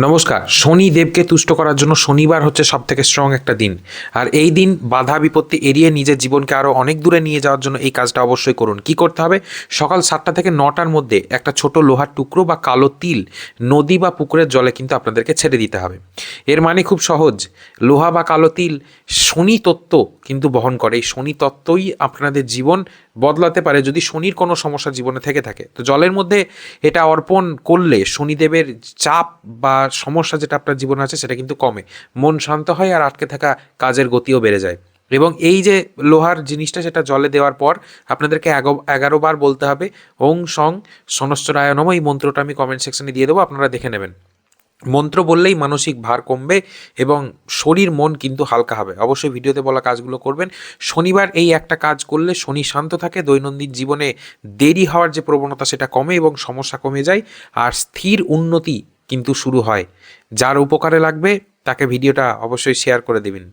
নমস্কার। শনিদেবকে তুষ্ট করার জন্য শনিবার হচ্ছে সবথেকে স্ট্রং একটা দিন। আর এই দিন বাধা বিপত্তি এড়িয়ে নিজের জীবনকে আরও অনেক দূরে নিয়ে যাওয়ার জন্য এই কাজটা অবশ্যই করুন। কি করতে হবে? সকাল 7টা থেকে 9টার মধ্যে একটা ছোট লোহার টুকরো বা কালো তিল নদী বা পুকুরের জলে কিন্তু আপনাদেরকে ছেড়ে দিতে হবে। এর মানে খুব সহজ। লোহা বা কালো তিল শনি তত্ত্ব কিন্তু বহন করে। এই শনি তত্ত্বই আপনাদের জীবন বদলাতে পারে যদি শনির কোনো সমস্যা জীবনে থেকে থাকে। তো জলের মধ্যে এটা অর্পণ করলে শনিদেবের চাপ বা সমস্যা যেটা আপনার জীবনে আছে সেটা কিন্তু কমে, মন শান্ত হয় আর আটকে থাকা কাজের গতিও বেড়ে যায়। এবং এই যে লোহার জিনিসটা সেটা জলে দেওয়ার পর আপনাদেরকে 11বার বলতে হবে ওং সং শনশ্চরায় নমঃ। এই মন্ত্রটা আমি কমেন্ট সেকশনে দিয়ে দেবো, আপনারা দেখে নেবেন। মন্ত্র বললেই মানসিক ভার কমবে এবং শরীর মন কিন্তু হালকা হবে। অবশ্যই ভিডিওতে বলা কাজগুলো করবেন। শনিবার এই একটা কাজ করলে শনি শান্ত থাকে, দৈনন্দিন জীবনে দেরি হওয়ার যে প্রবণতা সেটা কমে এবং সমস্যা কমে যায়, আর স্থির উন্নতি কিন্তু শুরু হয়। যার উপকারে লাগবে তাকে ভিডিওটা অবশ্যই শেয়ার করে দেবেন।